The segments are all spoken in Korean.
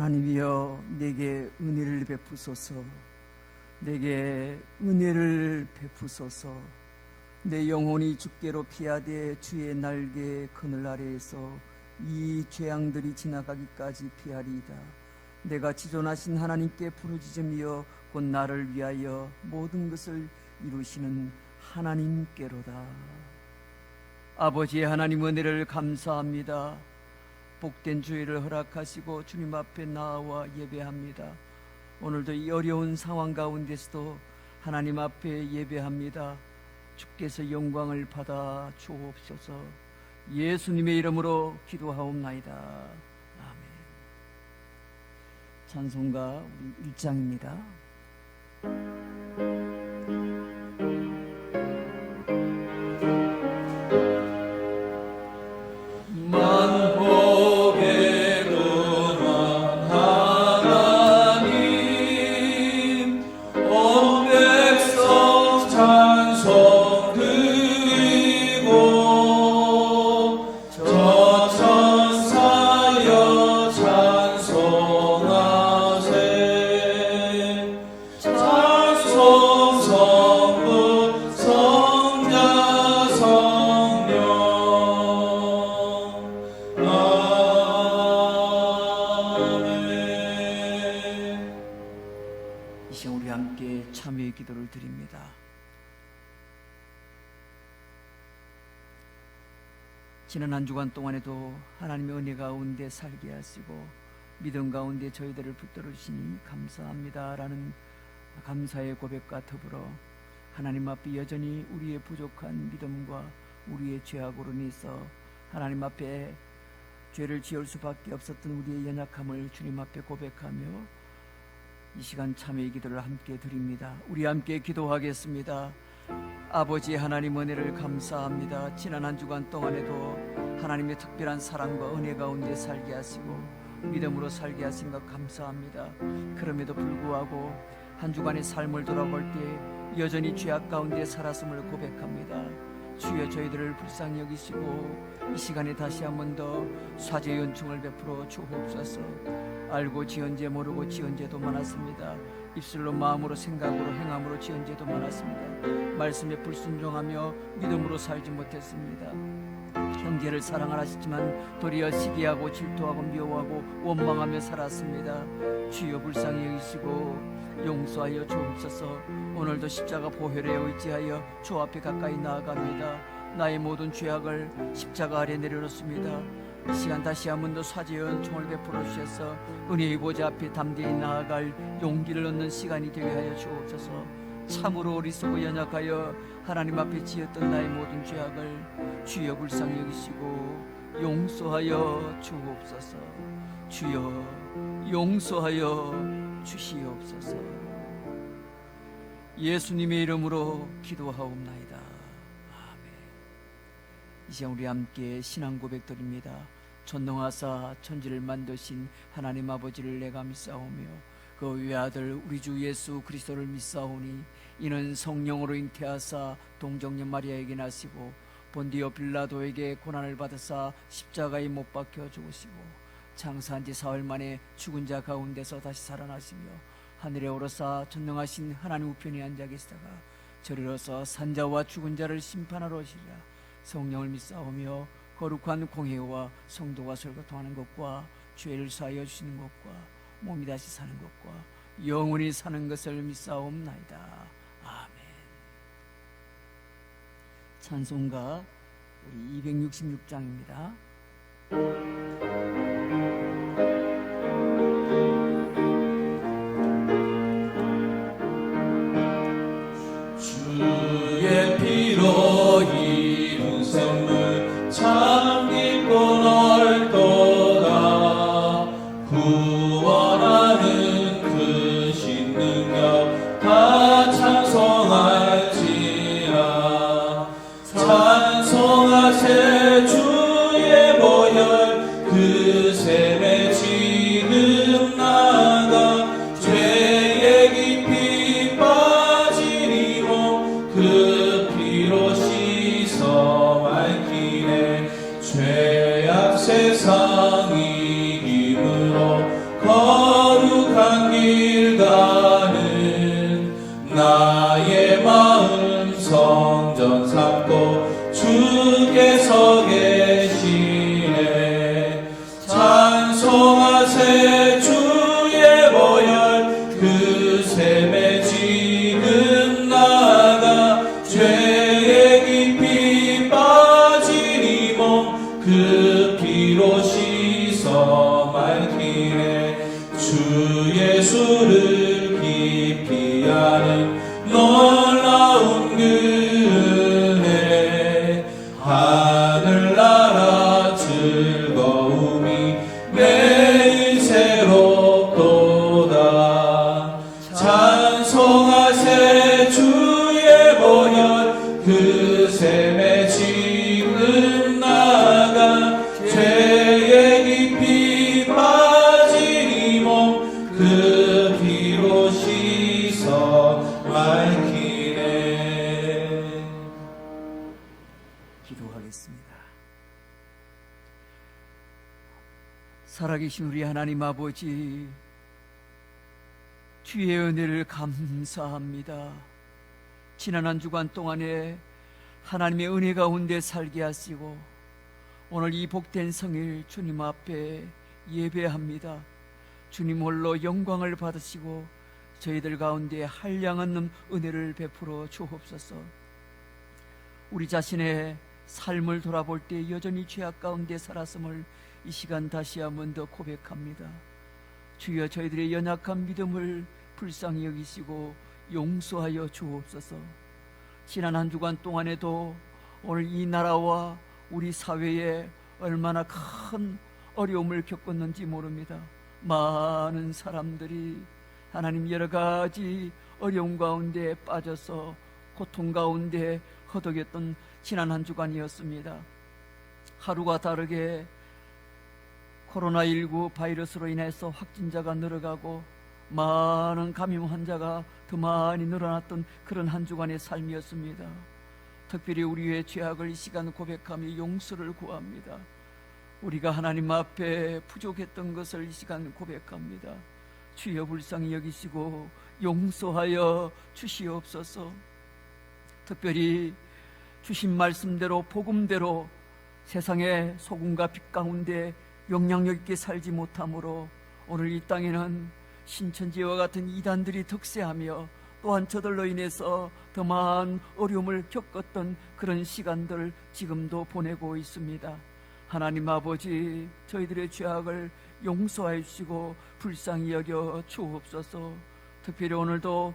하나님이여 내게 은혜를 베푸소서. 내게 은혜를 베푸소서. 내 영혼이 주께로 피하되 주의 날개 그늘 아래에서 이 재앙들이 지나가기까지 피하리이다. 내가 지존하신 하나님께 부르짖으며 곧 나를 위하여 모든 것을 이루시는 하나님께로다. 아버지의 하나님 은혜를 감사합니다. 복된 주일을 허락하시고 주님 앞에 나와 예배합니다. 오늘도 이 어려운 상황 가운데서도 하나님 앞에 예배합니다. 주께서 영광을 받아 주옵소서. 예수님의 이름으로 기도하옵나이다. 아멘. 찬송가 1장입니다. 우리 함께 참여의 기도를 드립니다. 지난 한 주간 동안에도 하나님의 은혜 가운데 살게 하시고 믿음 가운데 저희들을 붙들어 주시니 감사합니다 라는 감사의 고백과 더불어 하나님 앞에 여전히 우리의 부족한 믿음과 우리의 죄악으로 인해서 하나님 앞에 죄를 지을 수밖에 없었던 우리의 연약함을 주님 앞에 고백하며 이 시간 참회의 기도를 함께 드립니다. 우리 함께 기도하겠습니다. 아버지 하나님 은혜를 감사합니다. 지난 한 주간 동안에도 하나님의 특별한 사랑과 은혜 가운데 살게 하시고 믿음으로 살게 하신 것 감사합니다. 그럼에도 불구하고 한 주간의 삶을 돌아볼 때 여전히 죄악 가운데 살았음을 고백합니다. 주여 저희들을 불쌍히 여기시고 이 시간에 다시 한 번 더 사죄의 은총을 베풀어 주옵소서. 알고 지은 죄 모르고 지은 죄도 많았습니다. 입술로 마음으로 생각으로 행함으로 지은 죄도 많았습니다. 말씀에 불순종하며 믿음으로 살지 못했습니다. 형제를 사랑을 하시지만 도리어 시기하고 질투하고 미워하고 원망하며 살았습니다. 주여 불쌍히 여기시고 용서하여 주옵소서. 오늘도 십자가 보혈에 의지하여 주 앞에 가까이 나아갑니다. 나의 모든 죄악을 십자가 아래 내려놓습니다. 이 시간 다시 한 번 더 사죄의 은총을 베풀어 주셔서 은혜의 보좌 앞에 담대히 나아갈 용기를 얻는 시간이 되게 하여 주옵소서. 참으로 어리석고 연약하여 하나님 앞에 지었던 나의 모든 죄악을 주여 불쌍히 여기시고 용서하여 주옵소서. 주여 용서하여 주시옵소서. 예수님의 이름으로 기도하옵나이다. 아멘. 이제 우리 함께 신앙 고백 드립니다. 전능하사 천지를 만드신 하나님 아버지를 내가 믿사오며 그 외아들 우리 주 예수 그리스도를 믿사오니 이는 성령으로 잉태하사 동정녀 마리아에게 나시고 본디오 빌라도에게 고난을 받으사 십자가에 못 박혀 죽으시고 장사한 지 사흘 만에 죽은 자 가운데서 다시 살아나시며 하늘에 오르사 전능하신 하나님 우편에 앉아 계시다가 저리로서 산자와 죽은 자를 심판하러 오시리라. 성령을 믿사오며 거룩한 공회와 성도가 설교통하는 것과 죄를 사하여 주시는 것과 몸이 다시 사는 것과 영원히 사는 것을 믿사옵나이다. 아멘. 찬송가 우리 266장입니다. 주의 피로 이룬 샘물 참 깊고 넓도다. 구원하는 그 신능력 다 찬송할지라. 찬송하세 주의 보혈 그 나의 마음 성전 삼고 주께서 계시네. 찬송하세 주의 보혈 그 샘에 지금 나아가 죄에 깊이 빠진 이 몸 그 피로 씻어 맑히네. 주 예수를 깊이 아는 놀라운 은혜 하늘나라 즐거움이 매일 새롭도다. 찬송하세 주의 보혈 그 샘에 지금 나가 죄에 깊이 빠진 이 몸 그 피로 씻어 맑히네. 기도하겠습니다. 살아계신 우리 하나님 아버지, 주의 은혜를 감사합니다. 지난 한 주간 동안에 하나님의 은혜 가운데 살게 하시고 오늘 이 복된 성일 주님 앞에 예배합니다. 주님 홀로 영광을 받으시고 저희들 가운데 한량없는 은혜를 베풀어 주옵소서. 우리 자신의 삶을 돌아볼 때 여전히 죄악 가운데 살았음을 이 시간 다시 한번 더 고백합니다. 주여 저희들의 연약한 믿음을 불쌍히 여기시고 용서하여 주옵소서. 지난 한 주간 동안에도 오늘 이 나라와 우리 사회에 얼마나 큰 어려움을 겪었는지 모릅니다. 많은 사람들이 하나님 여러 가지 어려움 가운데 빠져서 고통 가운데 허덕였던 지난 한 주간이었습니다. 하루가 다르게 코로나19 바이러스로 인해서 확진자가 늘어가고 많은 감염 환자가 더 많이 늘어났던 그런 한 주간의 삶이었습니다. 특별히 우리의 죄악을 이 시간 고백하며 용서를 구합니다. 우리가 하나님 앞에 부족했던 것을 이 시간 고백합니다. 주여 불쌍히 여기시고 용서하여 주시옵소서. 특별히 주신 말씀대로 복음대로 세상의 소금과 빛 가운데 영향력 있게 살지 못함으로 오늘 이 땅에는 신천지와 같은 이단들이 득세하며 또한 저들로 인해서 더 많은 어려움을 겪었던 그런 시간들 지금도 보내고 있습니다. 하나님 아버지, 저희들의 죄악을 용서하여 주시고 불쌍히 여겨 주옵소서. 특별히 오늘도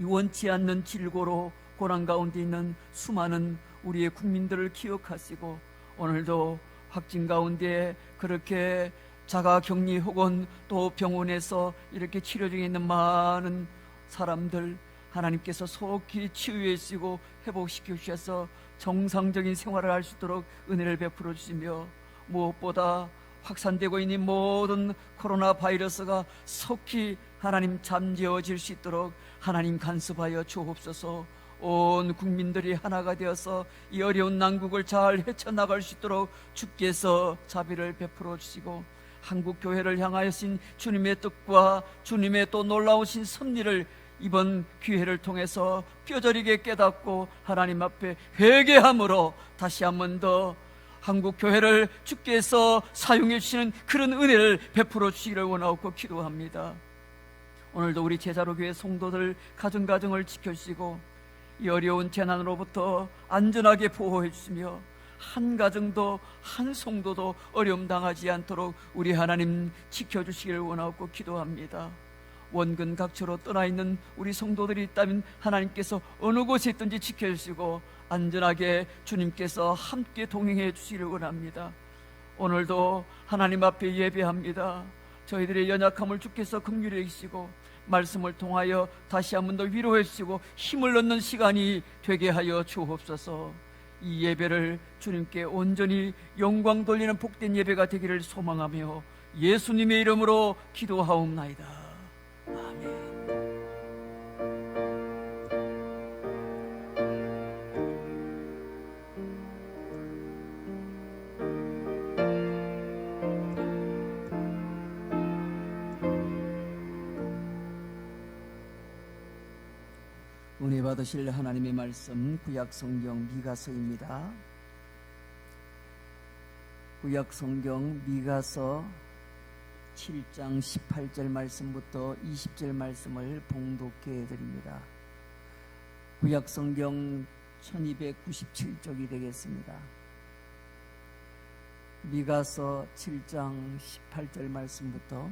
원치 않는 질고로 고난 가운데 있는 수많은 우리의 국민들을 기억하시고 오늘도 확진 가운데 그렇게 자가격리 혹은 또 병원에서 이렇게 치료 중에 있는 많은 사람들 하나님께서 속히 치유해 주시고 회복시켜 주셔서 정상적인 생활을 할 수 있도록 은혜를 베풀어 주시며 무엇보다 확산되고 있는 모든 코로나 바이러스가 속히 하나님 잠재워질 수 있도록 하나님 간섭하여 주옵소서. 온 국민들이 하나가 되어서 이 어려운 난국을 잘 헤쳐나갈 수 있도록 주께서 자비를 베풀어 주시고 한국 교회를 향하여신 주님의 뜻과 주님의 또 놀라우신 섭리를 이번 기회를 통해서 뼈저리게 깨닫고 하나님 앞에 회개함으로 다시 한 번 더 한국 교회를 주께서 사용해 주시는 그런 은혜를 베풀어 주시기를 원하고 기도합니다. 오늘도 우리 제자로 교회 성도들 가정가정을 지켜주시고 이 어려운 재난으로부터 안전하게 보호해 주시며 한 가정도 한 성도도 어려움 당하지 않도록 우리 하나님 지켜주시기를 원하고 기도합니다. 원근 각처로 떠나 있는 우리 성도들이 있다면 하나님께서 어느 곳에 있든지 지켜주시고 안전하게 주님께서 함께 동행해 주시기를 원합니다. 오늘도 하나님 앞에 예배합니다. 저희들의 연약함을 주께서 긍휼히 여기시고 말씀을 통하여 다시 한 번 더 위로해 주시고 힘을 얻는 시간이 되게 하여 주옵소서. 이 예배를 주님께 온전히 영광 돌리는 복된 예배가 되기를 소망하며 예수님의 이름으로 기도하옵나이다. 아멘. 은혜 받으실 하나님의 말씀 구약성경 미가서입니다. 구약성경 미가서 7장 18절 말씀부터 20절 말씀을 봉독해 드립니다. 구약성경 1297쪽이 되겠습니다. 미가서 7장 18절 말씀부터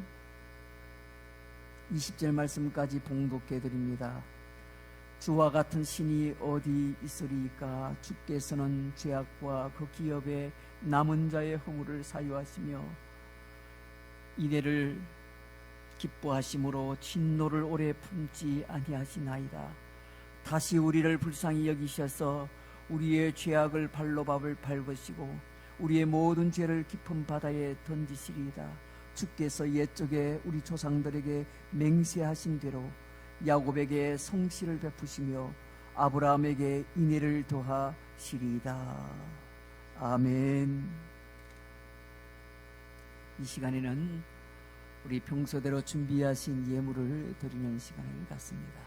20절 말씀까지 봉독해 드립니다. 주와 같은 신이 어디 있으리까? 주께서는 죄악과 그 기업에 남은 자의 허물을 사유하시며 이래를 기뻐하심으로 진노를 오래 품지 아니하시나이다. 다시 우리를 불쌍히 여기셔서 우리의 죄악을 발로 밟으시고 우리의 모든 죄를 깊은 바다에 던지시리이다. 주께서 옛적에 우리 조상들에게 맹세하신 대로 야곱에게 성실을 베푸시며 아브라함에게 인애를 더하시리이다. 아멘. 이 시간에는 우리 평소대로 준비하신 예물을 드리는 시간을 갖습니다.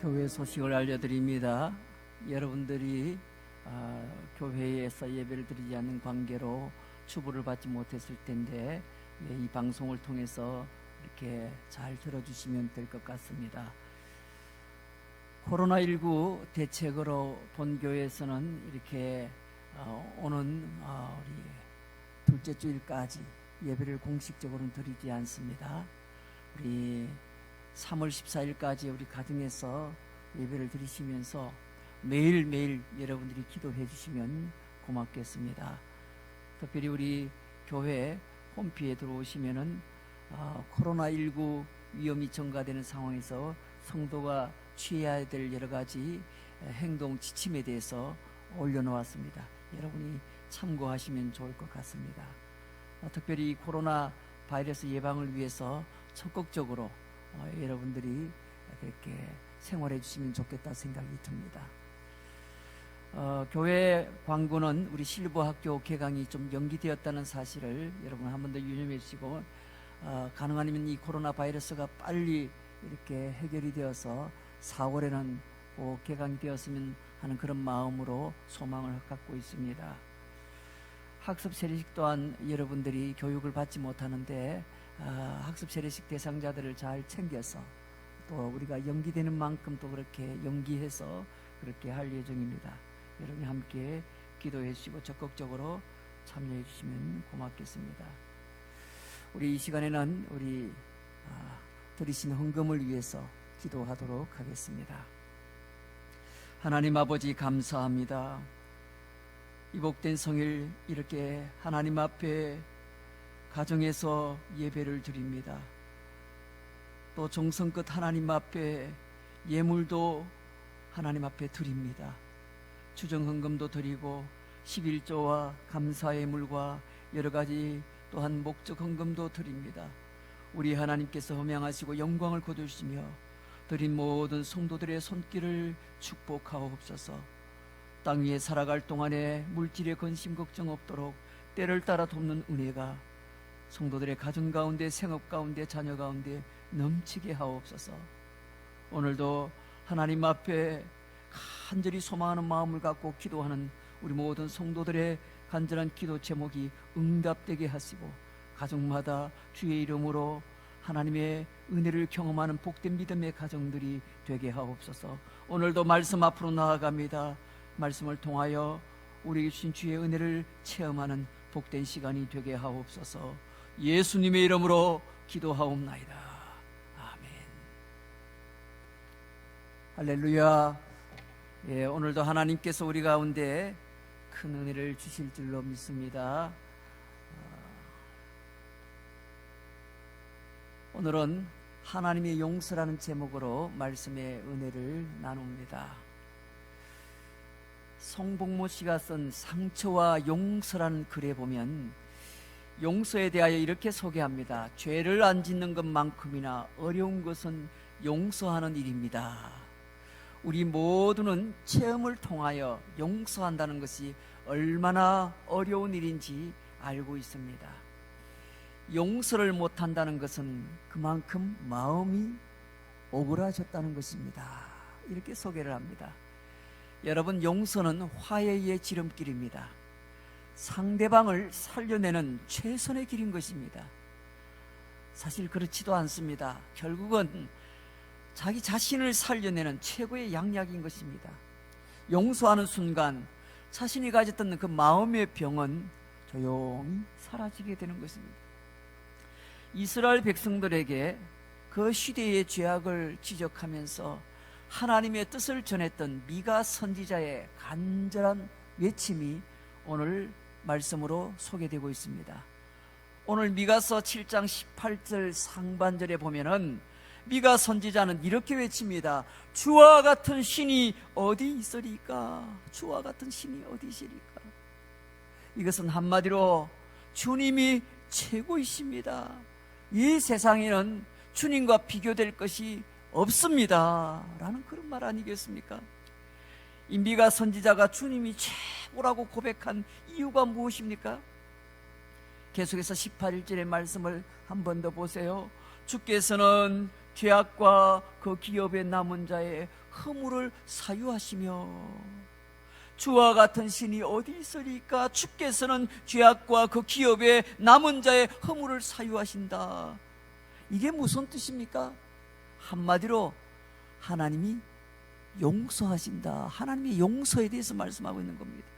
교회 소식을 알려드립니다. 여러분들이 교회에서 예배를 드리지 않는 관계로 추부를 받지 못했을 텐데 이 방송을 통해서 이렇게 잘 들어주시면 될 것 같습니다. 코로나19 대책으로 본교회에서는 이렇게 오는 우리 둘째 주일까지 예배를 공식적으로는 드리지 않습니다. 우리 3월 14일까지 우리 가정에서 예배를 드리시면서 매일매일 여러분들이 기도해 주시면 고맙겠습니다. 특별히 우리 교회 홈피에 들어오시면은 코로나19 위험이 증가되는 상황에서 성도가 취해야 될 여러 가지 행동 지침에 대해서 올려놓았습니다. 여러분이 참고하시면 좋을 것 같습니다. 특별히 코로나 바이러스 예방을 위해서 적극적으로 여러분들이 그렇게 생활해 주시면 좋겠다 생각이 듭니다. 교회 광고는 우리 실버 학교 개강이 좀 연기되었다는 사실을 여러분 한 번 더 유념해 주시고 가능하면 이 코로나 바이러스가 빨리 이렇게 해결이 되어서 4월에는 꼭 개강이 되었으면 하는 그런 마음으로 소망을 갖고 있습니다. 학습 세례식 또한 여러분들이 교육을 받지 못하는데 학습 세례식 대상자들을 잘 챙겨서 또 우리가 연기되는 만큼 또 그렇게 연기해서 그렇게 할 예정입니다. 여러분이 함께 기도해 주시고 적극적으로 참여해 주시면 고맙겠습니다. 우리 이 시간에는 우리 드리신 헌금을 위해서 기도하도록 하겠습니다. 하나님 아버지 감사합니다. 이 복된 성일 이렇게 하나님 앞에 가정에서 예배를 드립니다. 또 정성껏 하나님 앞에 예물도 하나님 앞에 드립니다. 주정헌금도 드리고 11조와 감사예물과 여러 가지 또한 목적 헌금도 드립니다. 우리 하나님께서 흠양하시고 영광을 거두시며 드린 모든 성도들의 손길을 축복하옵소서. 땅 위에 살아갈 동안에 물질의 근심 걱정 없도록 때를 따라 돕는 은혜가 성도들의 가정 가운데 생업 가운데 자녀 가운데 넘치게 하옵소서. 오늘도 하나님 앞에 간절히 소망하는 마음을 갖고 기도하는 우리 모든 성도들의 간절한 기도 제목이 응답되게 하시고 가정마다 주의 이름으로 하나님의 은혜를 경험하는 복된 믿음의 가정들이 되게 하옵소서. 오늘도 말씀 앞으로 나아갑니다. 말씀을 통하여 우리에게 주신 주의 은혜를 체험하는 복된 시간이 되게 하옵소서. 예수님의 이름으로 기도하옵나이다. 아멘. 할렐루야. 예, 오늘도 하나님께서 우리 가운데 큰 은혜를 주실 줄로 믿습니다. 오늘은 하나님의 용서라는 제목으로 말씀의 은혜를 나눕니다. 송복모 씨가 쓴 상처와 용서라는 글에 보면 용서에 대하여 이렇게 소개합니다. 죄를 안 짓는 것만큼이나 어려운 것은 용서하는 일입니다. 우리 모두는 체험을 통하여 용서한다는 것이 얼마나 어려운 일인지 알고 있습니다. 용서를 못한다는 것은 그만큼 마음이 오그라졌다는 것입니다. 이렇게 소개를 합니다. 여러분, 용서는 화해의 지름길입니다. 상대방을 살려내는 최선의 길인 것입니다. 사실 그렇지도 않습니다. 결국은 자기 자신을 살려내는 최고의 양약인 것입니다. 용서하는 순간 자신이 가졌던 그 마음의 병은 조용히 사라지게 되는 것입니다. 이스라엘 백성들에게 그 시대의 죄악을 지적하면서 하나님의 뜻을 전했던 미가 선지자의 간절한 외침이 오늘 말씀으로 소개되고 있습니다. 오늘 미가서 7장 18절 상반절에 보면은 미가 선지자는 이렇게 외칩니다. 주와 같은 신이 어디 있으리까? 주와 같은 신이 어디 있으리까? 이것은 한마디로 주님이 최고이십니다. 이 세상에는 주님과 비교될 것이 없습니다 라는 그런 말 아니겠습니까? 이 미가 선지자가 주님이 최고라고 고백한 이유가 무엇입니까? 계속해서 18절의 말씀을 한 번 더 보세요. 주께서는 죄악과 그 기업에 남은 자의 허물을 사유하시며 주와 같은 신이 어디 있으리까? 주께서는 죄악과 그 기업에 남은 자의 허물을 사유하신다. 이게 무슨 뜻입니까? 한마디로 하나님이 용서하신다. 하나님의 용서에 대해서 말씀하고 있는 겁니다.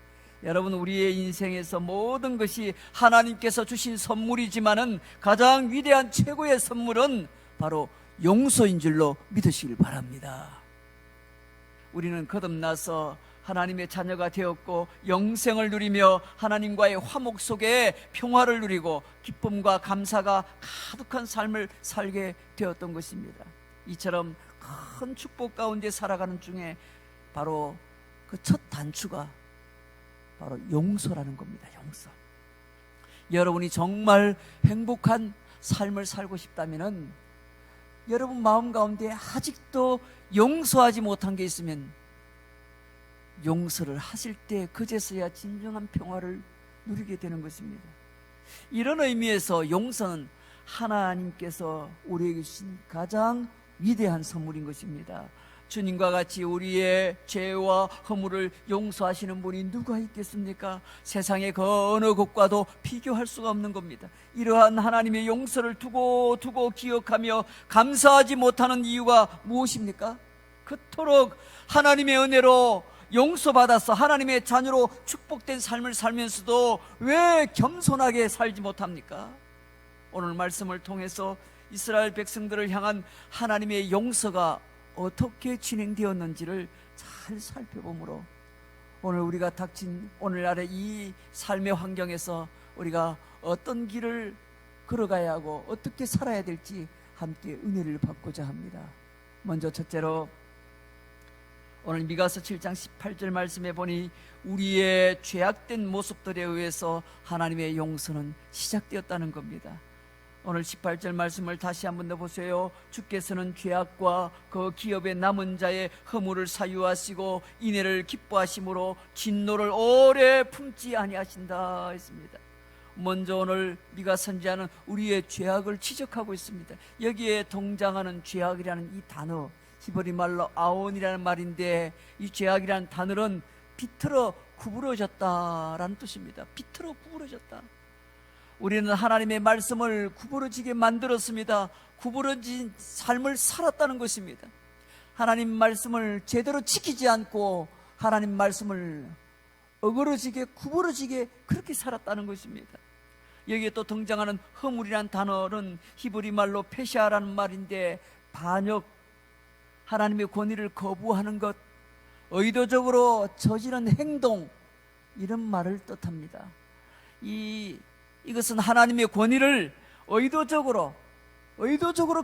여러분, 우리의 인생에서 모든 것이 하나님께서 주신 선물이지만은 가장 위대한 최고의 선물은 바로 용서인 줄로 믿으시길 바랍니다. 우리는 거듭나서 하나님의 자녀가 되었고 영생을 누리며 하나님과의 화목 속에 평화를 누리고 기쁨과 감사가 가득한 삶을 살게 되었던 것입니다. 이처럼 큰 축복 가운데 살아가는 중에 바로 그 첫 단추가 바로 용서라는 겁니다. 용서. 여러분이 정말 행복한 삶을 살고 싶다면 여러분 마음 가운데 아직도 용서하지 못한 게 있으면 용서를 하실 때 그제서야 진정한 평화를 누리게 되는 것입니다. 이런 의미에서 용서는 하나님께서 우리에게 주신 가장 위대한 선물인 것입니다. 주님과 같이 우리의 죄와 허물을 용서하시는 분이 누가 있겠습니까? 세상의 그 어느 곳과도 비교할 수가 없는 겁니다. 이러한 하나님의 용서를 두고 기억하며 감사하지 못하는 이유가 무엇입니까? 그토록 하나님의 은혜로 용서받아서 하나님의 자녀로 축복된 삶을 살면서도 왜 겸손하게 살지 못합니까? 오늘 말씀을 통해서 이스라엘 백성들을 향한 하나님의 용서가 어떻게 진행되었는지를 잘 살펴보므로 오늘 우리가 닥친 오늘날의 이 삶의 환경에서 우리가 어떤 길을 걸어가야 하고 어떻게 살아야 될지 함께 은혜를 받고자 합니다. 먼저 첫째로 오늘 미가서 7장 18절 말씀에 보니 우리의 죄악된 모습들에 의해서 하나님의 용서는 시작되었다는 겁니다. 오늘 18절 말씀을 다시 한번 더 보세요. 주께서는 죄악과 그 기업에 남은 자의 허물을 사유하시고 인애를 기뻐하심으로 진노를 오래 품지 아니하신다 했습니다. 먼저 오늘 미가 선지자는 우리의 죄악을 지적하고 있습니다. 여기에 동장하는 죄악이라는 이 단어, 히브리 말로 아온이라는 말인데 이 죄악이라는 단어는 비틀어 구부러졌다라는 뜻입니다. 비틀어 구부러졌다. 우리는 하나님의 말씀을 구부러지게 만들었습니다. 구부러진 삶을 살았다는 것입니다. 하나님 말씀을 제대로 지키지 않고 하나님 말씀을 어그러지게 구부러지게 그렇게 살았다는 것입니다. 여기에 또 등장하는 허물이란 단어는 히브리 말로 페시아라는 말인데, 반역, 하나님의 권위를 거부하는 것, 의도적으로 저지른 행동, 이런 말을 뜻합니다. 이것은 하나님의 권위를 의도적으로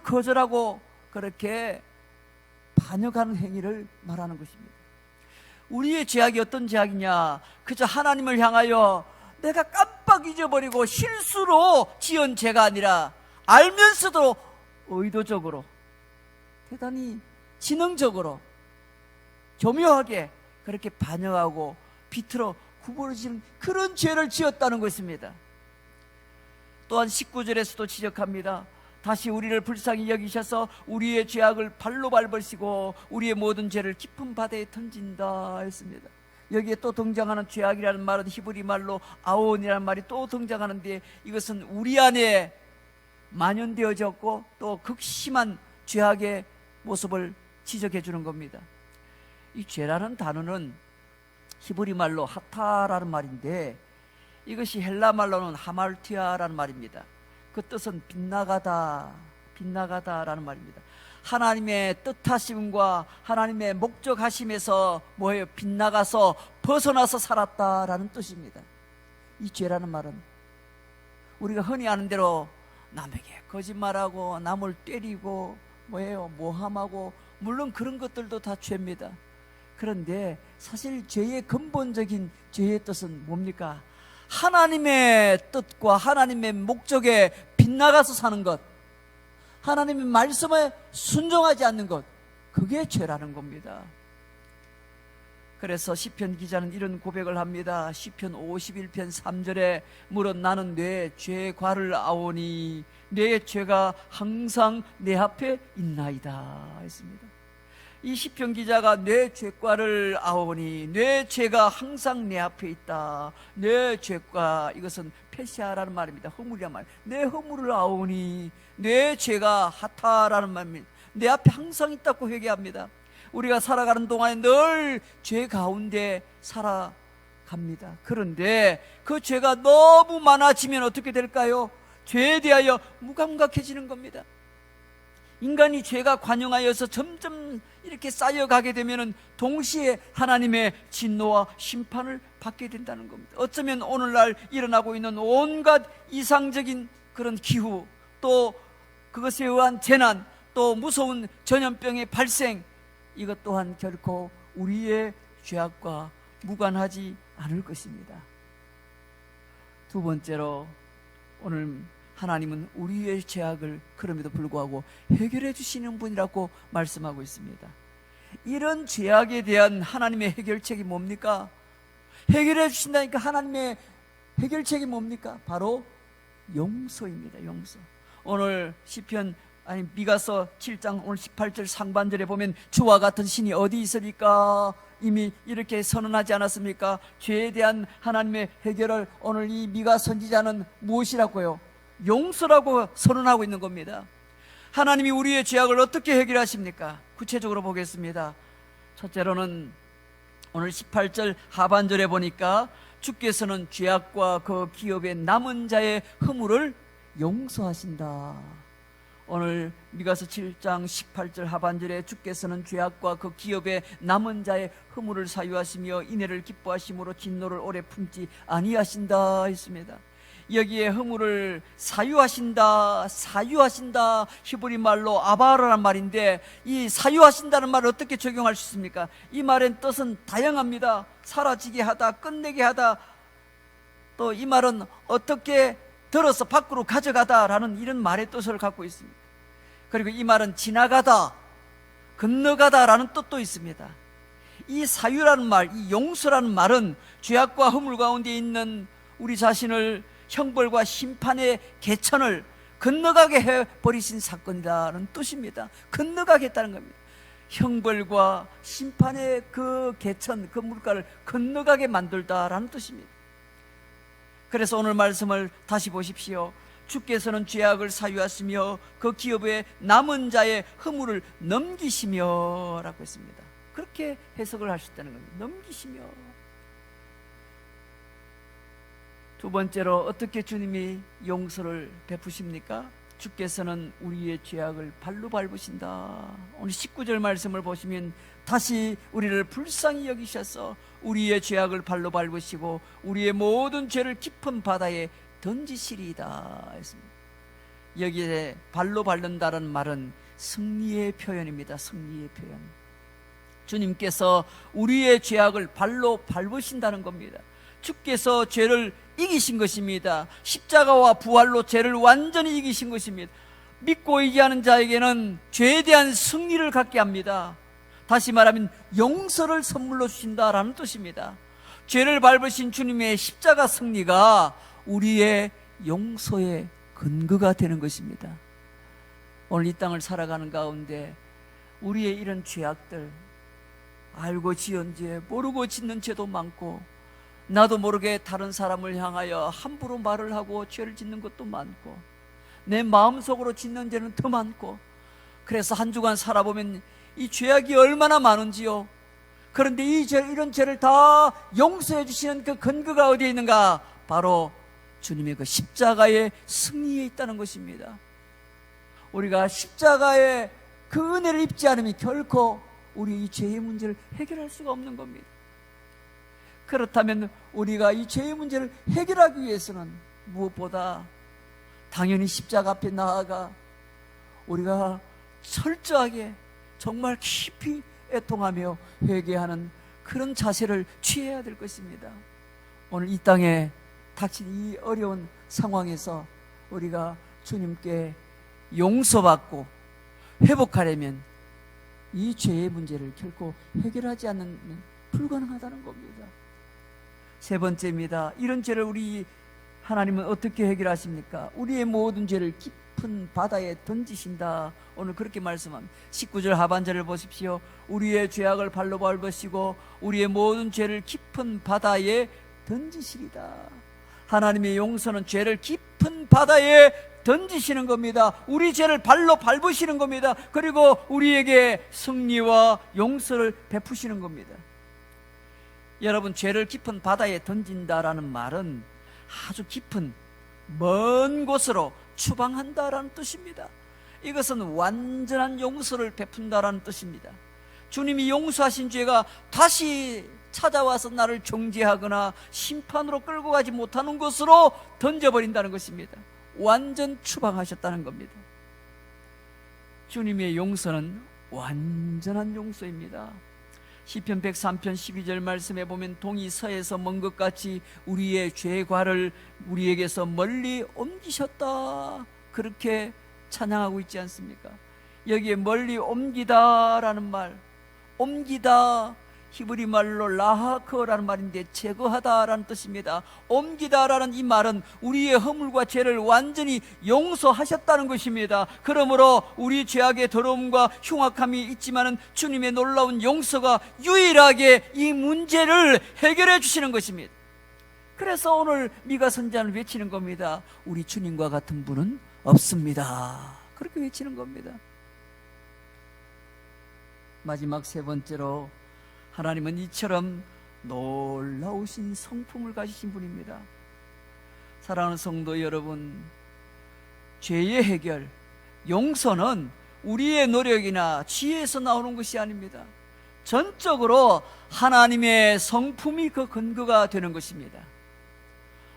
거절하고 그렇게 반역하는 행위를 말하는 것입니다. 우리의 죄악이 어떤 죄악이냐? 그저 하나님을 향하여 내가 깜빡 잊어버리고 실수로 지은 죄가 아니라 알면서도 의도적으로, 대단히 지능적으로 교묘하게 그렇게 반역하고 비틀어 구부러지는 그런 죄를 지었다는 것입니다. 또한 19절에서도 지적합니다. 다시 우리를 불쌍히 여기셔서 우리의 죄악을 발로 밟으시고 우리의 모든 죄를 깊은 바다에 던진다 했습니다. 여기에 또 등장하는 죄악이라는 말은 히브리 말로 아온이라는 말이 또 등장하는데, 이것은 우리 안에 만연되어졌고 또 극심한 죄악의 모습을 지적해 주는 겁니다. 이 죄라는 단어는 히브리 말로 하타라는 말인데, 이것이 헬라 말로는 하말티아라는 말입니다. 그 뜻은 빗나가다라는 말입니다. 하나님의 뜻하심과 하나님의 목적하심에서 뭐예요? 빗나가서 벗어나서 살았다라는 뜻입니다. 이 죄라는 말은 우리가 흔히 아는 대로 남에게 거짓말하고 남을 때리고 뭐예요? 모함하고, 물론 그런 것들도 다 죄입니다. 그런데 사실 죄의 근본적인 죄의 뜻은 뭡니까? 하나님의 뜻과 하나님의 목적에 빗나가서 사는 것, 하나님의 말씀에 순종하지 않는 것, 그게 죄라는 겁니다. 그래서 시편 기자는 이런 고백을 합니다. 시편 51편 3절에 물어 나는 내 죄과를 아오니 내 죄가 항상 내 앞에 있나이다 했습니다. 이 시편 기자가 내 죄과를 아오니, 내 죄가 항상 내 앞에 있다. 내 죄과, 이것은 페시아라는 말입니다. 허물이란 말. 내 허물을 아오니 내 죄가 하타라는 말입니다. 내 앞에 항상 있다고 회개합니다. 우리가 살아가는 동안에 늘 죄 가운데 살아갑니다. 그런데 그 죄가 너무 많아지면 어떻게 될까요? 죄에 대하여 무감각해지는 겁니다. 인간이 죄가 관영하여서 점점 이렇게 쌓여가게 되면 동시에 하나님의 진노와 심판을 받게 된다는 겁니다. 어쩌면 오늘날 일어나고 있는 온갖 이상적인 그런 기후, 또 그것에 의한 재난, 또 무서운 전염병의 발생, 이것 또한 결코 우리의 죄악과 무관하지 않을 것입니다. 두 번째로, 오늘 하나님은 우리의 죄악을 그럼에도 불구하고 해결해 주시는 분이라고 말씀하고 있습니다. 이런 죄악에 대한 하나님의 해결책이 뭡니까? 해결해 주신다니까 하나님의 해결책이 뭡니까? 바로 용서입니다. 용서. 오늘 시편 미가서 7장 오늘 18절 상반절에 보면 주와 같은 신이 어디 있으리까? 이미 이렇게 선언하지 않았습니까? 죄에 대한 하나님의 해결을 오늘 이 미가 선지자는 무엇이라고요? 용서라고 선언하고 있는 겁니다. 하나님이 우리의 죄악을 어떻게 해결하십니까? 구체적으로 보겠습니다. 첫째로는 오늘 18절 하반절에 보니까 주께서는 죄악과 그 기업의 남은 자의 허물을 용서하신다. 오늘 미가서 7장 18절 하반절에 주께서는 죄악과 그 기업의 남은 자의 허물을 사유하시며 인애를 기뻐하심으로 진노를 오래 품지 아니하신다 했습니다. 여기에 허물을 사유하신다, 히브리 말로 아바라란 말인데, 이 사유하신다는 말을 어떻게 적용할 수 있습니까? 이 말의 뜻은 다양합니다. 사라지게 하다, 끝내게 하다, 또 이 말은 어떻게 들어서 밖으로 가져가다라는 이런 말의 뜻을 갖고 있습니다. 그리고 이 말은 지나가다, 건너가다라는 뜻도 있습니다. 이 사유라는 말, 이 용서라는 말은 죄악과 허물 가운데 있는 우리 자신을 형벌과 심판의 개천을 건너가게 해버리신 사건이라는 뜻입니다. 건너가게 했다는 겁니다. 형벌과 심판의 그 개천, 그 물가를 건너가게 만들다라는 뜻입니다. 그래서 오늘 말씀을 다시 보십시오. 주께서는 죄악을 사유하시며 그 기업에 남은 자의 허물을 넘기시며 라고 했습니다. 그렇게 해석을 하셨다는 겁니다. 넘기시며. 두 번째로 어떻게 주님이 용서를 베푸십니까? 주께서는 우리의 죄악을 발로 밟으신다. 오늘 19절 말씀을 보시면 다시 우리를 불쌍히 여기셔서 우리의 죄악을 발로 밟으시고 우리의 모든 죄를 깊은 바다에 던지시리이다 했습니다. 여기에 발로 밟는다는 말은 승리의 표현입니다. 승리의 표현. 주님께서 우리의 죄악을 발로 밟으신다는 겁니다. 주께서 죄를 이기신 것입니다. 십자가와 부활로 죄를 완전히 이기신 것입니다. 믿고 의지하는 자에게는 죄에 대한 승리를 갖게 합니다. 다시 말하면 용서를 선물로 주신다라는 뜻입니다. 죄를 밟으신 주님의 십자가 승리가 우리의 용서의 근거가 되는 것입니다. 오늘 이 땅을 살아가는 가운데 우리의 이런 죄악들, 알고 지은 죄, 모르고 짓는 죄도 많고, 나도 모르게 다른 사람을 향하여 함부로 말을 하고 죄를 짓는 것도 많고, 내 마음속으로 짓는 죄는 더 많고, 그래서 한 주간 살아보면 이 죄악이 얼마나 많은지요. 그런데 이런 죄를 다 용서해 주시는 그 근거가 어디에 있는가? 바로 주님의 그 십자가의 승리에 있다는 것입니다. 우리가 십자가의 그 은혜를 입지 않으면 결코 우리 이 죄의 문제를 해결할 수가 없는 겁니다. 그렇다면 우리가 이 죄의 문제를 해결하기 위해서는 무엇보다 당연히 십자가 앞에 나아가 우리가 철저하게 정말 깊이 애통하며 회개하는 그런 자세를 취해야 될 것입니다. 오늘 이 땅에 닥친 이 어려운 상황에서 우리가 주님께 용서받고 회복하려면 이 죄의 문제를 결코 해결하지 않으면 불가능하다는 겁니다. 세 번째입니다. 이런 죄를 우리 하나님은 어떻게 해결하십니까? 우리의 모든 죄를 깊은 바다에 던지신다. 오늘 그렇게 말씀합니다. 19절 하반절을 보십시오. 우리의 죄악을 발로 밟으시고 우리의 모든 죄를 깊은 바다에 던지시리다. 하나님의 용서는 죄를 깊은 바다에 던지시는 겁니다. 우리 죄를 발로 밟으시는 겁니다. 그리고 우리에게 승리와 용서를 베푸시는 겁니다. 여러분, 죄를 깊은 바다에 던진다라는 말은 아주 깊은 먼 곳으로 추방한다라는 뜻입니다. 이것은 완전한 용서를 베푼다라는 뜻입니다. 주님이 용서하신 죄가 다시 찾아와서 나를 정죄하거나 심판으로 끌고 가지 못하는 곳으로 던져버린다는 것입니다. 완전 추방하셨다는 겁니다. 주님의 용서는 완전한 용서입니다. 시편 103편 12절 말씀에 보면 동이 서에서 먼 것 같이 우리의 죄과를 우리에게서 멀리 옮기셨다, 그렇게 찬양하고 있지 않습니까? 여기에 멀리 옮기다라는 말, 옮기다, 히브리 말로 라하크라는 말인데 제거하다라는 뜻입니다. 옮기다라는 이 말은 우리의 허물과 죄를 완전히 용서하셨다는 것입니다. 그러므로 우리 죄악의 더러움과 흉악함이 있지만은 주님의 놀라운 용서가 유일하게 이 문제를 해결해 주시는 것입니다. 그래서 오늘 미가 선지자는 외치는 겁니다. 우리 주님과 같은 분은 없습니다. 그렇게 외치는 겁니다. 마지막 세 번째로, 하나님은 이처럼 놀라우신 성품을 가지신 분입니다. 사랑하는 성도 여러분, 죄의 해결, 용서는 우리의 노력이나 지혜에서 나오는 것이 아닙니다. 전적으로 하나님의 성품이 그 근거가 되는 것입니다.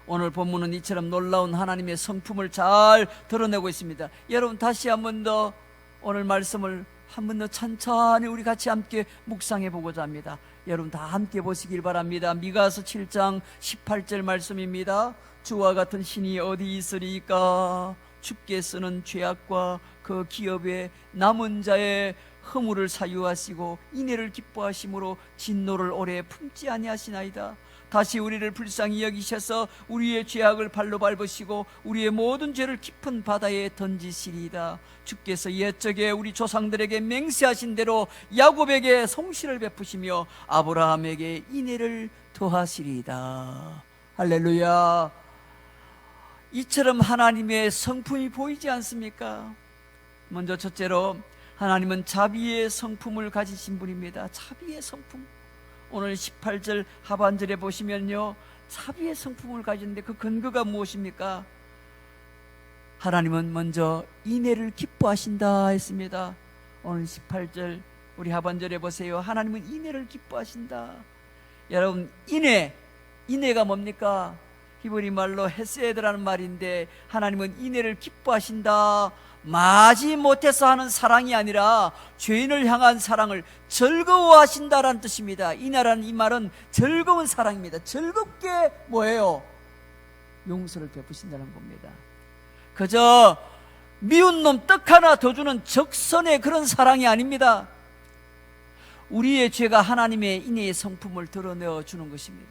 오늘 본문은 이처럼 놀라운 하나님의 성품을 잘 드러내고 있습니다. 여러분, 다시 한 번 더 오늘 말씀을 한 번 더 천천히 우리 같이 함께 묵상해 보고자 합니다. 여러분 다 함께 보시길 바랍니다. 미가서 7장 18절 말씀입니다. 주와 같은 신이 어디 있으리까? 주께서는 죄악과 그 기업에 남은 자의 허물을 사유하시고 인애를 기뻐하심으로 진노를 오래 품지 아니하시나이다. 다시 우리를 불쌍히 여기셔서 우리의 죄악을 발로 밟으시고 우리의 모든 죄를 깊은 바다에 던지시리이다. 주께서 옛적에 우리 조상들에게 맹세하신 대로 야곱에게 성실을 베푸시며 아브라함에게 인애를 더하시리이다. 할렐루야. 이처럼 하나님의 성품이 보이지 않습니까? 먼저 첫째로 하나님은 자비의 성품을 가지신 분입니다. 자비의 성품. 오늘 18절 하반절에 보시면요, 자비의 성품을 가지는데 그 근거가 무엇입니까? 하나님은 먼저 인애를 기뻐하신다 했습니다. 오늘 18절 우리 하반절에 보세요. 하나님은 인애를 기뻐하신다. 여러분, 인애가 뭡니까? 히브리 말로 헤세드라는 말인데, 하나님은 인애를 기뻐하신다. 마지못해서 하는 사랑이 아니라 죄인을 향한 사랑을 즐거워하신다라는 뜻입니다. 인애라는 이 말은 즐거운 사랑입니다. 즐겁게 뭐예요? 용서를 베푸신다는 겁니다. 그저 미운 놈 떡 하나 더 주는 적선의 그런 사랑이 아닙니다. 우리의 죄가 하나님의 인애의 성품을 드러내어 주는 것입니다.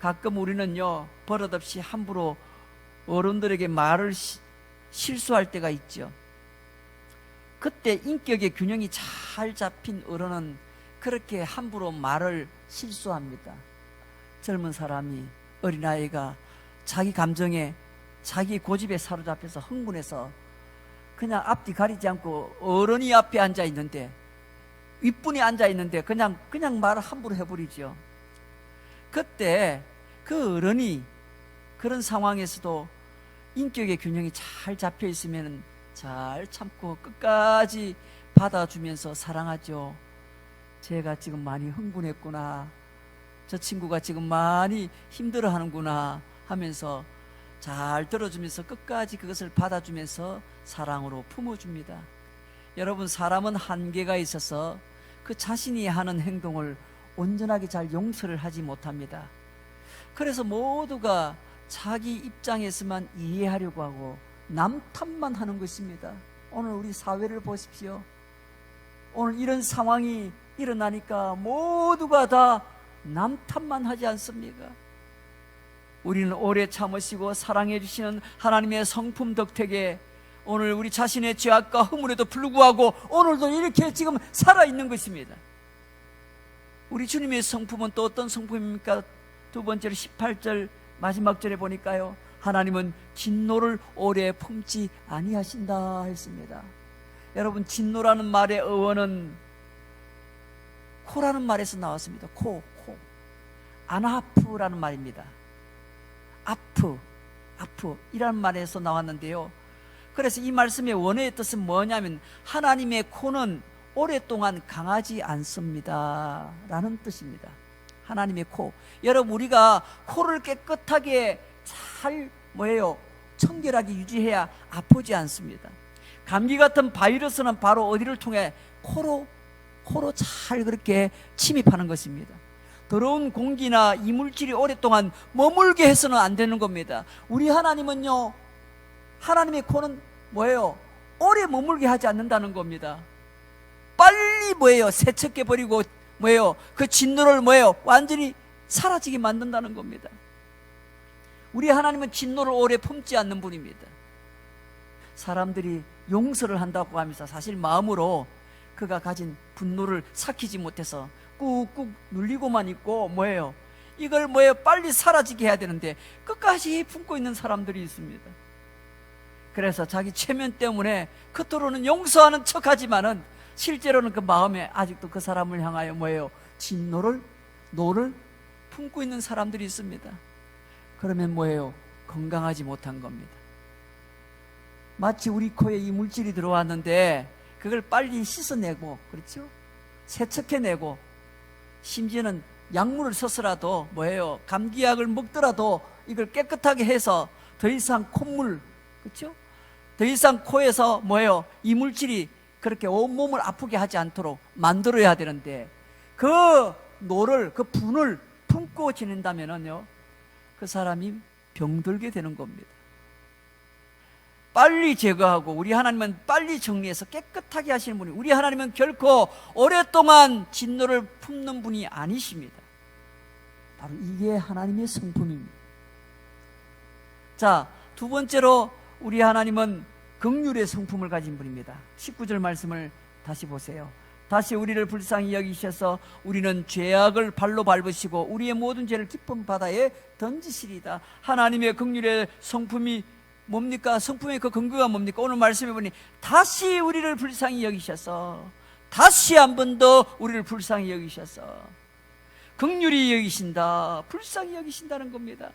가끔 우리는요, 버릇없이 함부로 어른들에게 말을 실수할 때가 있죠. 그때 인격의 균형이 잘 잡힌 어른은 그렇게 함부로 말을 실수합니다. 젊은 사람이, 어린아이가 자기 감정에, 자기 고집에 사로잡혀서 흥분해서 그냥 앞뒤 가리지 않고 어른이 앞에 앉아 있는데, 윗분이 앉아 있는데 그냥 말을 함부로 해버리죠. 그때 그 어른이 그런 상황에서도 인격의 균형이 잘 잡혀 있으면 잘 참고 끝까지 받아주면서 사랑하죠. 제가 지금 많이 흥분했구나, 저 친구가 지금 많이 힘들어하는구나 하면서 잘 들어주면서 끝까지 그것을 받아주면서 사랑으로 품어줍니다. 여러분, 사람은 한계가 있어서 그 자신이 하는 행동을 온전하게 잘 용서를 하지 못합니다. 그래서 모두가 자기 입장에서만 이해하려고 하고 남 탓만 하는 것입니다. 오늘 우리 사회를 보십시오. 오늘 이런 상황이 일어나니까 모두가 다 남 탓만 하지 않습니까? 우리는 오래 참으시고 사랑해 주시는 하나님의 성품 덕택에 오늘 우리 자신의 죄악과 허물에도 불구하고 오늘도 이렇게 지금 살아있는 것입니다. 우리 주님의 성품은 또 어떤 성품입니까? 두 번째로 18절 마지막 절에 보니까요, 하나님은 진노를 오래 품지 아니하신다 했습니다. 여러분, 진노라는 말의 어원은 코라는 말에서 나왔습니다. 코. 아나프라는 말입니다. 아프 이라는 말에서 나왔는데요, 그래서 이 말씀의 원어의 뜻은 뭐냐면 하나님의 코는 오랫동안 강하지 않습니다 라는 뜻입니다. 하나님의 코. 여러분, 우리가 코를 깨끗하게 잘 청결하게 유지해야 아프지 않습니다. 감기 같은 바이러스는 바로 어디를 통해? 코로 잘 그렇게 침입하는 것입니다. 더러운 공기나 이물질이 오랫동안 머물게 해서는 안 되는 겁니다. 우리 하나님은요, 하나님의 코는 오래 머물게 하지 않는다는 겁니다. 빨리 세척해 버리고 그 진노를 완전히 사라지게 만든다는 겁니다. 우리 하나님은 진노를 오래 품지 않는 분입니다. 사람들이 용서를 한다고 하면서 사실 마음으로 그가 가진 분노를 삭히지 못해서 꾹꾹 눌리고만 있고 이걸 빨리 사라지게 해야 되는데 끝까지 품고 있는 사람들이 있습니다. 그래서 자기 체면 때문에 겉으로는 용서하는 척하지만은 실제로는 그 마음에 아직도 그 사람을 향하여 노를 품고 있는 사람들이 있습니다. 그러면 건강하지 못한 겁니다. 마치 우리 코에 이 물질이 들어왔는데 그걸 빨리 씻어내고, 그렇죠? 세척해내고, 심지어는 약물을 써서라도 감기약을 먹더라도 이걸 깨끗하게 해서 더 이상 콧물, 그렇죠? 더 이상 코에서 이 물질이 그렇게 온몸을 아프게 하지 않도록 만들어야 되는데, 그 노를, 그 분을 품고 지낸다면은요, 그 사람이 병들게 되는 겁니다. 빨리 제거하고, 우리 하나님은 빨리 정리해서 깨끗하게 하시는 분이, 우리 하나님은 결코 오랫동안 진노를 품는 분이 아니십니다. 바로 이게 하나님의 성품입니다. 자, 두 번째로 우리 하나님은 긍휼의 성품을 가진 분입니다. 19절 말씀을 다시 보세요. 다시 우리를 불쌍히 여기셔서 우리는 죄악을 발로 밟으시고 우리의 모든 죄를 깊은 바다에 던지시리다. 하나님의 긍휼의 성품이 뭡니까? 성품의 그 근거가 뭡니까? 오늘 말씀해 보니 다시 우리를 불쌍히 여기셔서, 다시 한 번 더 우리를 불쌍히 여기셔서 긍휼히 여기신다, 불쌍히 여기신다는 겁니다.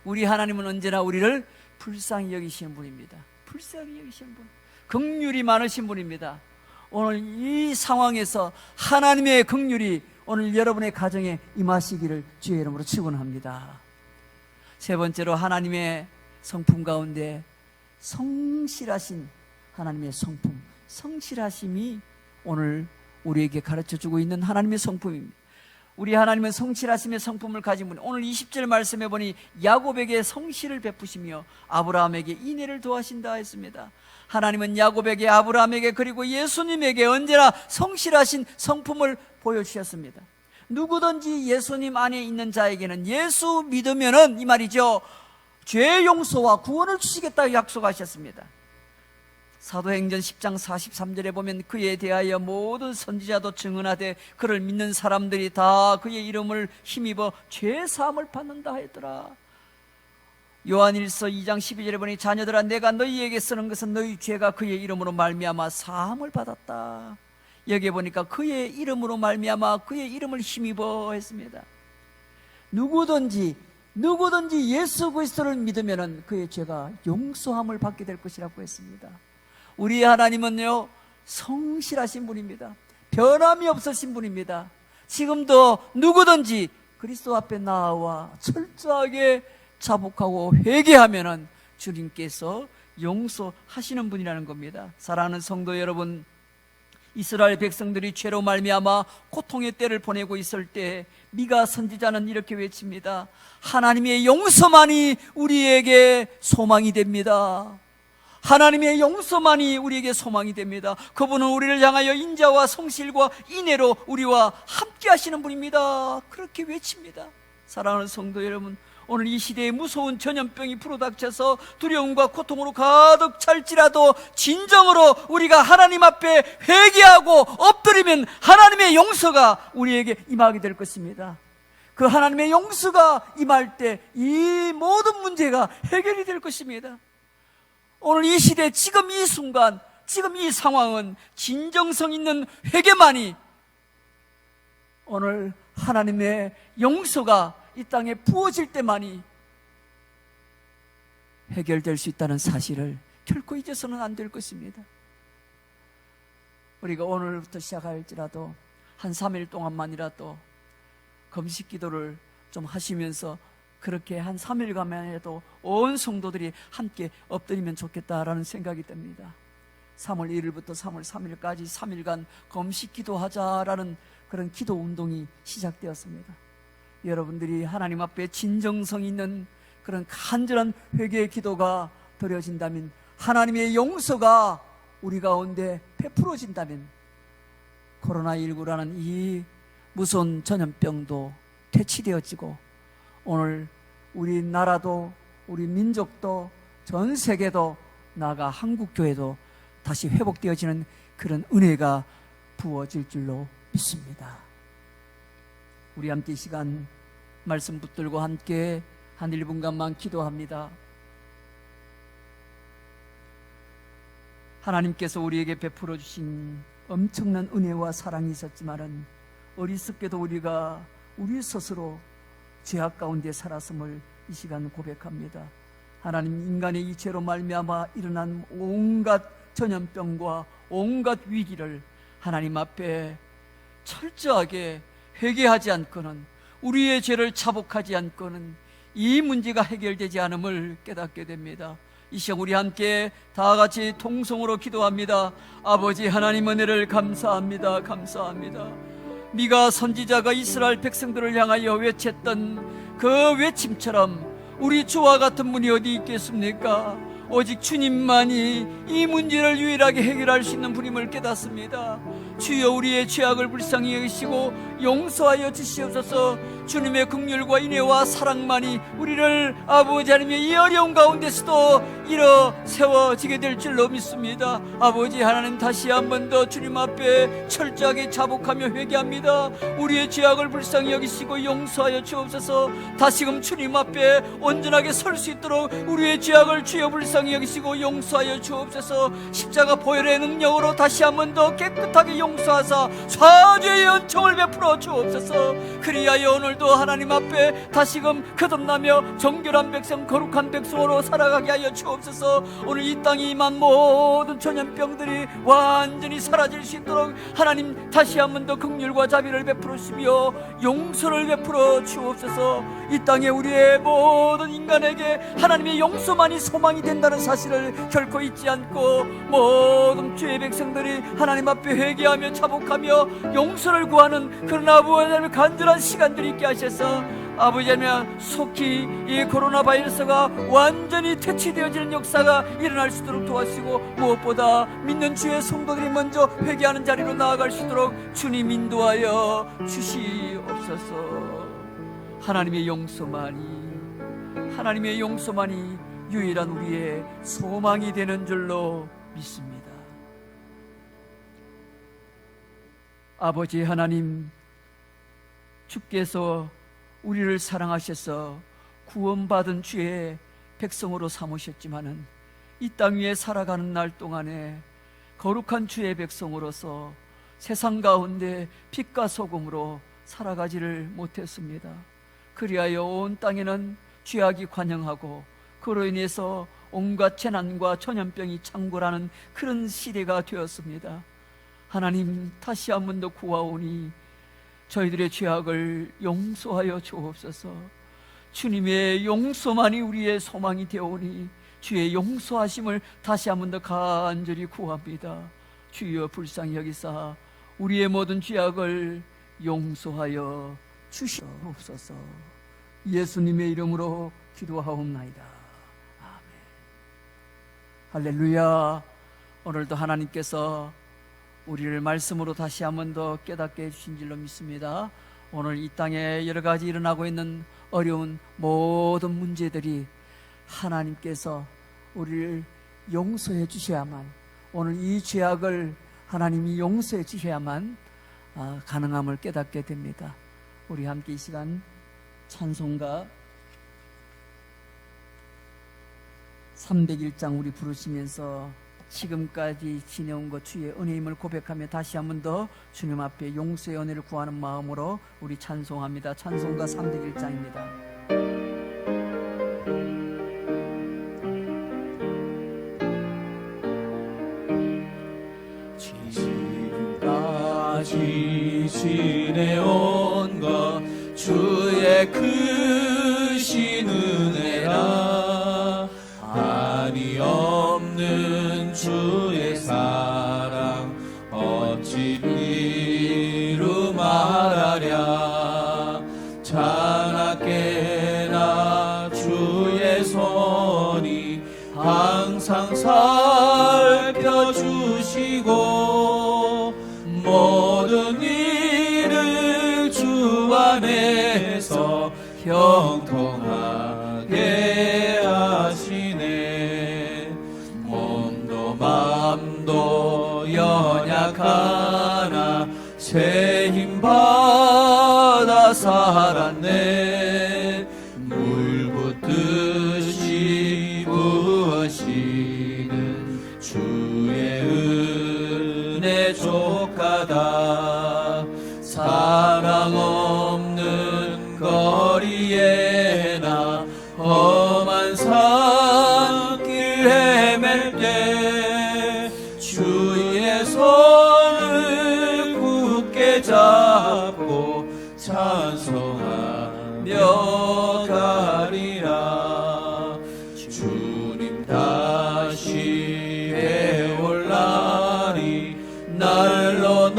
우리 하나님은 언제나 우리를 불쌍히 여기시는 분입니다. 불쌍히 여기시는 분, 긍휼이 많으신 분입니다. 오늘 이 상황에서 하나님의 긍휼이 오늘 여러분의 가정에 임하시기를 주의 이름으로 축원합니다. 세 번째로, 하나님의 성품 가운데 성실하신 하나님의 성품, 성실하심이 오늘 우리에게 가르쳐주고 있는 하나님의 성품입니다. 우리 하나님은 성실하심의 성품을 가진 분. 오늘 20절 말씀해 보니 야곱에게 성실을 베푸시며 아브라함에게 인애를 도하신다 했습니다. 하나님은 야곱에게, 아브라함에게, 그리고 예수님에게 언제나 성실하신 성품을 보여주셨습니다. 누구든지 예수님 안에 있는 자에게는, 예수 믿으면은 이 말이죠, 죄 용서와 구원을 주시겠다고 약속하셨습니다. 사도행전 10장 43절에 보면 그에 대하여 모든 선지자도 증언하되 그를 믿는 사람들이 다 그의 이름을 힘입어 죄 사함을 받는다 했더라. 요한일서 2장 12절에 보니 자녀들아, 내가 너희에게 쓰는 것은 너희 죄가 그의 이름으로 말미암아 사함을 받았다. 여기에 보니까 그의 이름으로 말미암아 그의 이름을 힘입어 했습니다. 누구든지 예수 그리스도를 믿으면 그의 죄가 용서함을 받게 될 것이라고 했습니다. 우리 하나님은요, 성실하신 분입니다. 변함이 없으신 분입니다. 지금도 누구든지 그리스도 앞에 나와 철저하게 자복하고 회개하면은 주님께서 용서하시는 분이라는 겁니다. 사랑하는 성도 여러분, 이스라엘 백성들이 죄로 말미암아 고통의 때를 보내고 있을 때 미가 선지자는 이렇게 외칩니다. 하나님의 용서만이 우리에게 소망이 됩니다. 하나님의 용서만이 우리에게 소망이 됩니다. 그분은 우리를 향하여 인자와 성실과 인애로 우리와 함께 하시는 분입니다. 그렇게 외칩니다. 사랑하는 성도 여러분, 오늘 이 시대에 무서운 전염병이 불어닥쳐서 두려움과 고통으로 가득 찰지라도 진정으로 우리가 하나님 앞에 회개하고 엎드리면 하나님의 용서가 우리에게 임하게 될 것입니다. 그 하나님의 용서가 임할 때 이 모든 문제가 해결이 될 것입니다. 오늘 이 시대, 지금 이 순간, 지금 이 상황은 진정성 있는 회개만이 오늘 하나님의 용서가 이 땅에 부어질 때만이 해결될 수 있다는 사실을 결코 잊어서는 안 될 것입니다. 우리가 오늘부터 시작할지라도 한 3일 동안만이라도 금식 기도를 좀 하시면서 그렇게 한 3일간만 해도 온 성도들이 함께 엎드리면 좋겠다라는 생각이 듭니다. 3월 1일부터 3월 3일까지 3일간 금식 기도하자라는 그런 기도 운동이 시작되었습니다. 여러분들이 하나님 앞에 진정성 있는 그런 간절한 회개의 기도가 드려진다면, 하나님의 용서가 우리 가운데 베풀어진다면 코로나19라는 이 무서운 전염병도 퇴치되어지고 오늘 우리 나라도, 우리 민족도, 전 세계도, 나아가 한국교회도 다시 회복되어지는 그런 은혜가 부어질 줄로 믿습니다. 우리 함께 이 시간 말씀 붙들고 함께 한 1분간만 기도합니다. 하나님께서 우리에게 베풀어 주신 엄청난 은혜와 사랑이 있었지만은 어리석게도 우리가 우리 스스로 죄악 가운데 살았음을 이 시간 고백합니다. 하나님, 인간의 이 죄로 말미암아 일어난 온갖 전염병과 온갖 위기를 하나님 앞에 철저하게 회개하지 않고는, 우리의 죄를 자복하지 않고는 이 문제가 해결되지 않음을 깨닫게 됩니다. 이 시간 우리 함께 다 같이 통성으로 기도합니다. 아버지 하나님, 은혜를 감사합니다. 감사합니다. 미가 선지자가 이스라엘 백성들을 향하여 외쳤던 그 외침처럼 우리 주와 같은 분이 어디 있겠습니까? 오직 주님만이 이 문제를 유일하게 해결할 수 있는 분임을 깨닫습니다. 주여, 우리의 죄악을 불쌍히 여기시고 용서하여 주시옵소서. 주님의 긍휼과 인애와 사랑만이 우리를 아버지 하나님의 이 어려운 가운데서도 일어 세워지게 될 줄로 믿습니다. 아버지 하나님, 다시 한 번 더 주님 앞에 철저하게 자복하며 회개합니다. 우리의 죄악을 불쌍히 여기시고 용서하여 주옵소서. 다시금 주님 앞에 온전하게 설 수 있도록 우리의 죄악을 주여 불쌍히 여기시고 용서하여 주옵소서. 십자가 보혈의 능력으로 다시 한 번 더 깨끗하게 용서하사 사죄의 은총을 베풀어 주옵소서. 그리하여 오늘도 하나님 앞에 다시금 거듭나며 정결한 백성, 거룩한 백성으로 살아가게 하여 주옵소서. 오늘 이 땅에 임한 모든 전염병들이 완전히 사라질 수 있도록 하나님 다시 한 번 더 긍휼과 자비를 베풀으시며 용서를 베풀어 주옵소서. 이 땅에 우리의 모든 인간에게 하나님의 용서만이 소망이 된다는 사실을 결코 잊지 않고 모든 주의 백성들이 하나님 앞에 회개하며 자복하며 용서를 구하는 그런 아버지 하나님의 간절한 시간들이 있게 하셔서 아버지 하나님, 속히 이 코로나 바이러스가 완전히 퇴치되어지는 역사가 일어날 수 있도록 도와주시고, 무엇보다 믿는 주의 성도들이 먼저 회개하는 자리로 나아갈 수 있도록 주님 인도하여 주시옵소서. 하나님의 용서만이 유일한 우리의 소망이 되는 줄로 믿습니다. 아버지 하나님, 주께서 우리를 사랑하셔서 구원받은 주의 백성으로 삼으셨지만은 이 땅 위에 살아가는 날 동안에 거룩한 주의 백성으로서 세상 가운데 빛과 소금으로 살아가지를 못했습니다. 그리하여 온 땅에는 죄악이 관영하고 그로 인해서 온갖 재난과 전염병이 창궐하는 그런 시대가 되었습니다. 하나님, 다시 한 번 더 구하오니 저희들의 죄악을 용서하여 주옵소서. 주님의 용서만이 우리의 소망이 되오니 주의 용서하심을 다시 한 번 더 간절히 구합니다. 주여 불쌍히 여기사 우리의 모든 죄악을 용서하여 주시옵소서. 예수님의 이름으로 기도하옵나이다. 아멘. 할렐루야. 오늘도 하나님께서 우리를 말씀으로 다시 한 번 더 깨닫게 해주신 줄로 믿습니다. 오늘 이 땅에 여러 가지 일어나고 있는 어려운 모든 문제들이 하나님께서 우리를 용서해 주셔야만, 오늘 이 죄악을 하나님이 용서해 주셔야만 가능함을 깨닫게 됩니다. 우리 함께 이 시간 찬송가 301장 우리 부르시면서 지금까지 지내온 것 주의 은혜임을 고백하며 다시 한 번 더 주님 앞에 용서의 은혜를 구하는 마음으로 우리 찬송합니다. 찬송가 301장입니다. 지금까지 지내온 것 주의 크신 은혜라, 아니 없는 주의 사랑 어찌 이루 말하랴. 자나깨나 주의 손이 항상 살펴주시고 모든 일을 주 안에서 형통하게 하시네. 몸도 마음도 연약하나 새 힘 받아 살았네. 물 붓듯이 부으시는 주의 은혜 족하다. 사랑 없는 거리에나 험한 산길 헤맬 때 주의 손을 굳게 잡고 찬송하며 가리라. 주님 다시 해올 날이 날로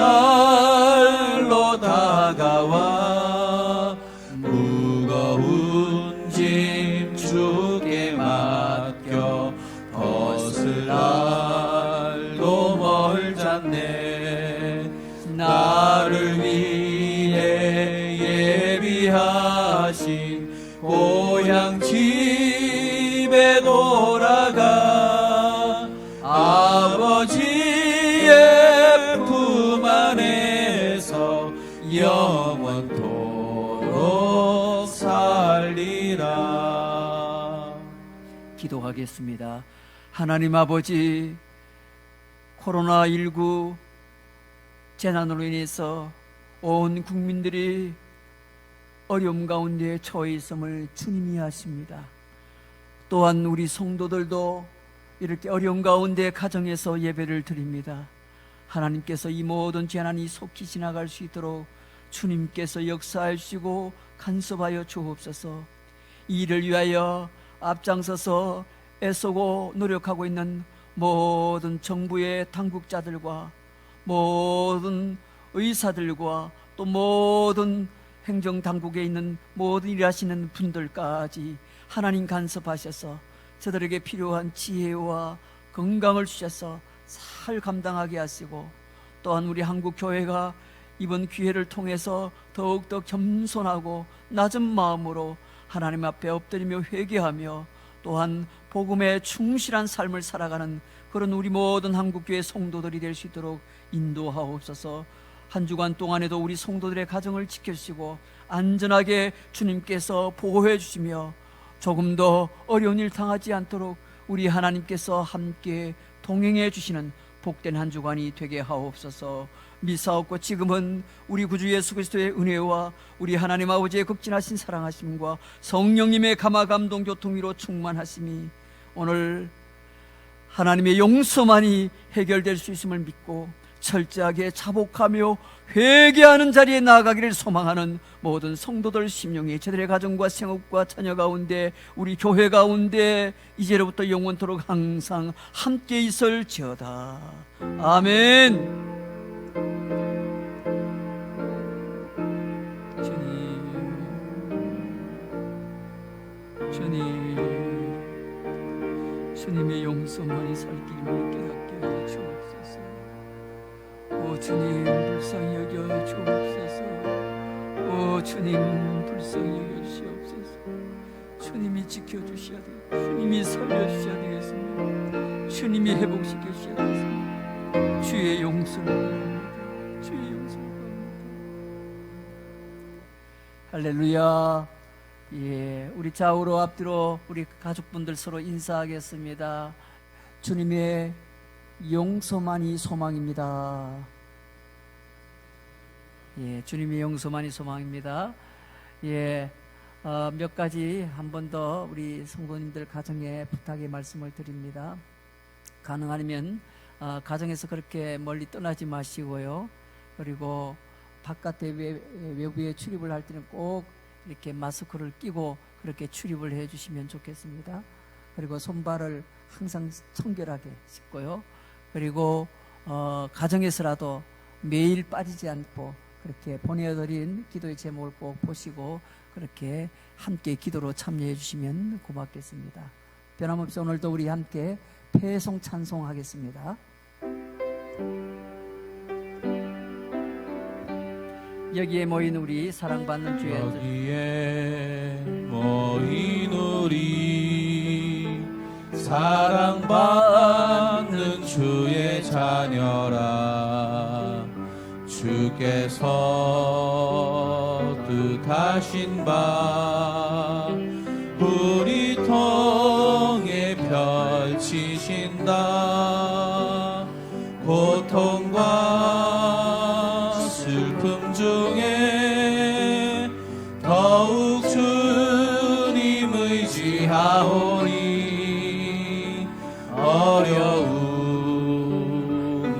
다가와 무거운 짐 주께 맡겨 벗을 날도 멀잖네. 나를 위해 귀하신 고향 집에 돌아가 아버지의 품 안에서 영원토록 살리라. 기도하겠습니다. 하나님 아버지, 코로나19 재난으로 인해서 온 국민들이 어려움 가운데 처해 있음을 주님이 아십니다. 또한 우리 성도들도 이렇게 어려움 가운데 가정에서 예배를 드립니다. 하나님께서 이 모든 재난이 속히 지나갈 수 있도록 주님께서 역사하시고 간섭하여 주옵소서. 이 일을 위하여 앞장서서 애쓰고 노력하고 있는 모든 정부의 당국자들과 모든 의사들과 또 모든 행정당국에 있는 모든 일하시는 분들까지 하나님 간섭하셔서 저들에게 필요한 지혜와 건강을 주셔서 잘 감당하게 하시고, 또한 우리 한국교회가 이번 기회를 통해서 더욱더 겸손하고 낮은 마음으로 하나님 앞에 엎드리며 회개하며 또한 복음에 충실한 삶을 살아가는 그런 우리 모든 한국교회 성도들이 될 수 있도록 인도하옵소서. 한 주간 동안에도 우리 성도들의 가정을 지켜주시고 안전하게 주님께서 보호해 주시며 조금 더 어려운 일 당하지 않도록 우리 하나님께서 함께 동행해 주시는 복된 한 주간이 되게 하옵소서. 미사옵고 지금은 우리 구주 예수 그리스도의 은혜와 우리 하나님 아버지의 극진하신 사랑하심과 성령님의 감화 감동 교통위로 충만하심이 오늘 하나님의 용서만이 해결될 수 있음을 믿고 철저하게 자복하며 회개하는 자리에 나아가기를 소망하는 모든 성도들 심령이 저들의 가정과 생업과 자녀 가운데 우리 교회 가운데 이제로부터 영원토록 항상 함께 있을지어다. 아멘. 주님의 용서만이 살 길임을 깨닫게 하여 주옵소서. 오 주님, 불쌍히 여겨 주옵소서. 오 주님, 불쌍히 여겨 주시옵소서. 주님이 지켜주셔야 돼요. 주님이 살려주셔야 되겠습니다. 주님이 회복시켜 주셔야 되겠습니다. 주의 용서를 구합니다. 주의 용서를 구합니다. 할렐루야. 예, 우리 좌우로 앞뒤로 우리 가족분들 서로 인사하겠습니다. 주님의 용서만이 소망입니다. 예, 주님의 용서만이 소망입니다. 예, 몇 가지 한 번 더 우리 성도님들 가정에 부탁의 말씀을 드립니다. 가능하면 가정에서 그렇게 멀리 떠나지 마시고요. 그리고 바깥에 외부에 출입을 할 때는 꼭 이렇게 마스크를 끼고 그렇게 출입을 해 주시면 좋겠습니다. 그리고 손발을 항상 청결하게 씻고요. 그리고 가정에서라도 매일 빠지지 않고 그렇게 보내드린 기도의 제목을 꼭 보시고 그렇게 함께 기도로 참여해 주시면 고맙겠습니다. 변함없이 오늘도 우리 함께 패송 찬송하겠습니다. 여기에 모인 우리 사랑받는 주의 여기에 모인 우리 사랑받는 주의 자녀라. 주께서 뜻하신 바 우리 통해 펼치신다. 고통과 슬픔 중에 더욱 주님 의지하오니 어려움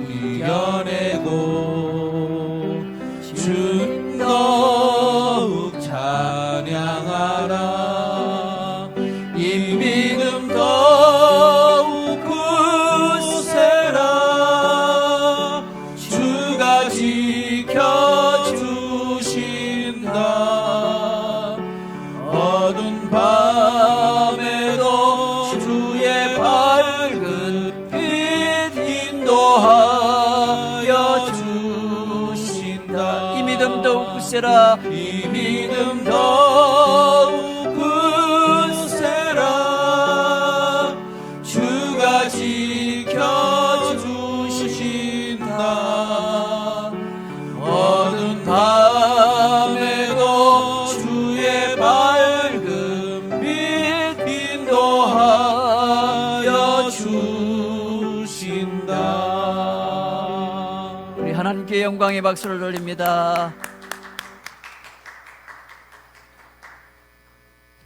이겨내고 주님 더욱 찬양하라. 이 믿음 더욱 굳세라. 주가 지켜주신다. 어두운 밤에도 주의 밝은 빛 인도하여 주신다. 주신다. 이 믿음 더욱 굳세라. 이 믿음 더욱 굳세라. 주가 지켜주신다. 어두운 밤에도 주의 밝은 빛 인도하여 주신다. 우리 하나님께 영광의 박수를 돌립니다.